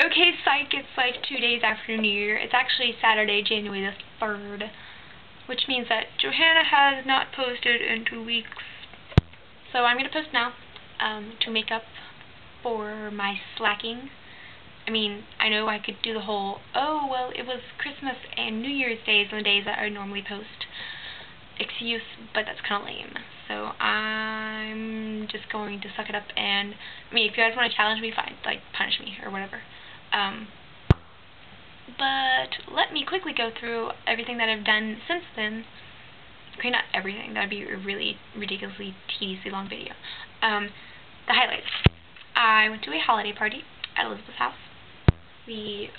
Okay, psych, it's like 2 days after New Year. It's actually Saturday, January the 3rd, which means that Johanna has not posted in 2 weeks. So I'm going to post now to make up for my slacking. I mean, I know I could do the whole, oh, well, it was Christmas and New Year's days on the days that I normally post excuse, but that's kind of lame. So I'm just going to suck it up and, I mean, if you guys want to challenge me, fine, like, punish me or whatever. But let me quickly go through everything that I've done since then. Okay, not everything. That would be a really ridiculously tediously long video. The highlights. I went to a holiday party at Elizabeth's house. We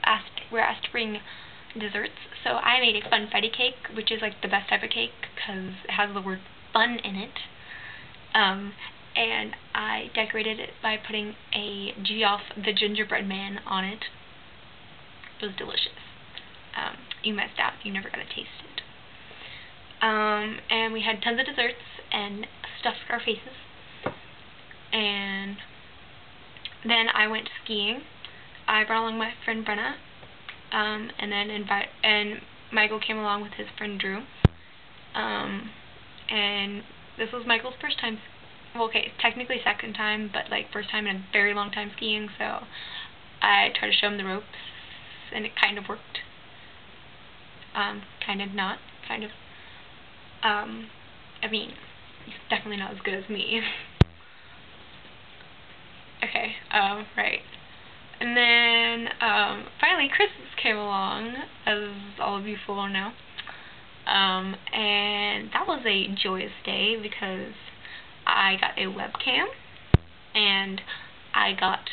were asked to bring desserts, so I made a funfetti cake, which is like the best type of cake because it has the word fun in it. And I decorated it by putting a Geoff the Gingerbread Man on it. It was delicious. You messed out. You never got to taste it. And we had tons of desserts and stuffed our faces. And then I went skiing. I brought along my friend Brenna, and then Michael came along with his friend Drew. And this was Michael's first time. Well, okay, technically second time, but like first time in a very long time skiing. So I tried to show him the ropes, and it kind of worked. Kind of not. Kind of. I mean, he's definitely not as good as me. Okay, right. And then, finally Christmas came along, as all of you full know. And that was a joyous day because I got a webcam, and I got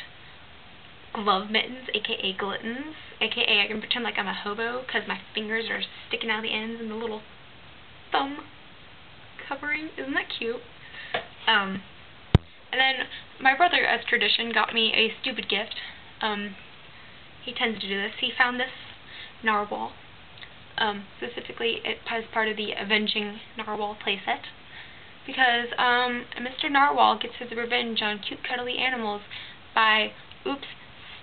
glove mittens, aka glittens, aka I can pretend like I'm a hobo because my fingers are sticking out the ends and the little thumb covering. Isn't that cute? And then my brother, as tradition, got me a stupid gift. He tends to do this. He found this narwhal. Specifically, it as part of the Avenging Narwhal playset. Because Mr. Narwhal gets his revenge on cute, cuddly animals by, oops,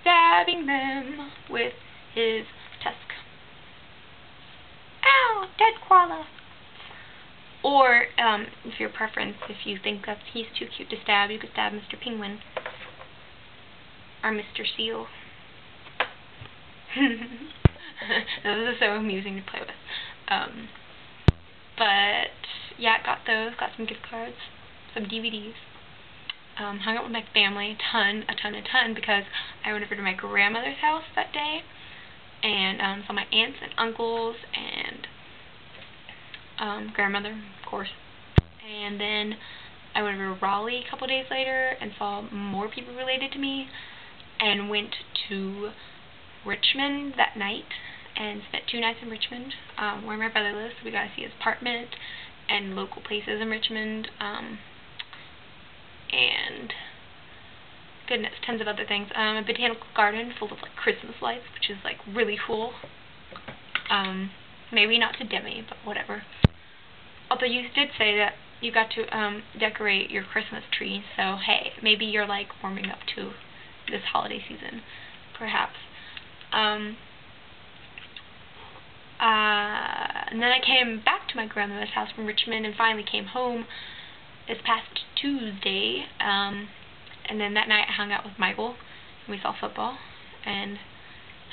stabbing them with his tusk. Ow! Dead koala! Or, if your preference, if you think that he's too cute to stab, you could stab Mr. Penguin. Or Mr. Seal. Those are so amusing to play with. But, yeah, got those. Got some gift cards. Some DVDs. Hung out with my family a ton, because I went over to my grandmother's house that day. And, saw my aunts and uncles and grandmother, of course. And then I went over to Raleigh a couple days later and saw more people related to me, and went to Richmond that night and spent 2 nights in Richmond, where my brother lives. So we got to see his apartment and local places in Richmond, and goodness, tons of other things. A botanical garden full of like Christmas lights, which is like really cool. Maybe not to Demi, but whatever. Although you did say that you got to decorate your Christmas tree, so hey, maybe you're like warming up to this holiday season, perhaps. And then I came back to my grandmother's house from Richmond and finally came home this past Tuesday. And then that night I hung out with Michael and we saw football, and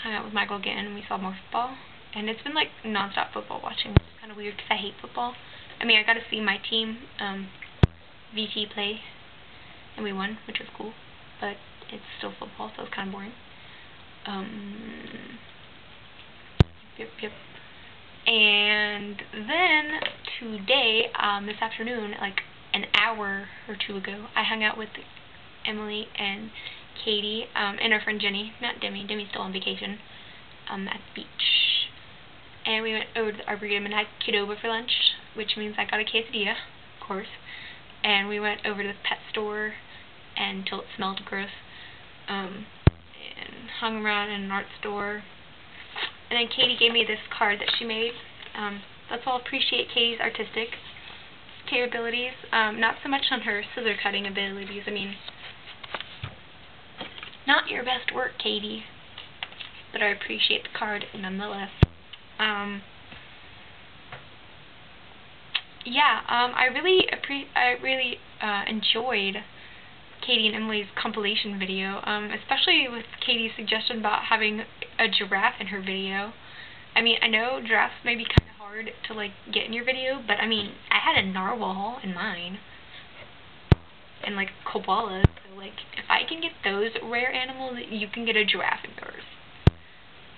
hung out with Michael again and we saw more football. And it's been like non-stop football watching, which is kind of weird because I hate football. I mean, I got to see my team, VT, play, and we won, which was cool, but it's still football, so it's kind of boring. Yep. And then today, this afternoon, like an hour or 2 ago, I hung out with Emily and Katie, and our friend Jenny, not Demi. Demi's still on vacation, at the beach. And we went over to the Arboretum and had Qdoba for lunch, which means I got a quesadilla, of course. And we went over to the pet store until it smelled gross, and hung around in an art store. And then Katie gave me this card that she made. Let's all appreciate Katie's artistic capabilities. Not so much on her scissor cutting abilities. I mean, not your best work, Katie. but I appreciate the card nonetheless. Yeah, I really enjoyed Katie and Emily's compilation video, especially with Katie's suggestion about having a giraffe in her video. I mean, I know giraffes may be kind of hard to, like, get in your video, but, I mean, I had a narwhal in mine, and, like, koalas, so, like, if I can get those rare animals, you can get a giraffe in yours.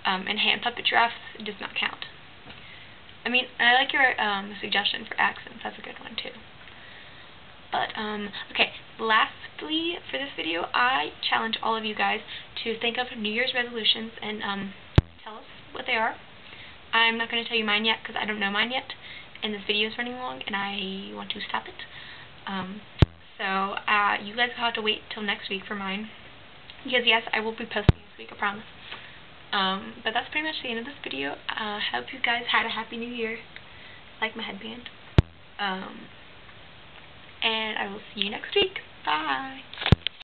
And hand puppet giraffes does not count. I mean, I like your suggestion for accents. That's a good one, too. But, okay, lastly, for this video, I challenge all of you guys to think of New Year's resolutions and tell us what they are. I'm not going to tell you mine yet because I don't know mine yet, and this video is running long, and I want to stop it. So, you guys will have to wait till next week for mine, because, yes, I will be posting this week, I promise. But that's pretty much the end of this video. Hope you guys had a happy new year. Like my headband. And I will see you next week. Bye!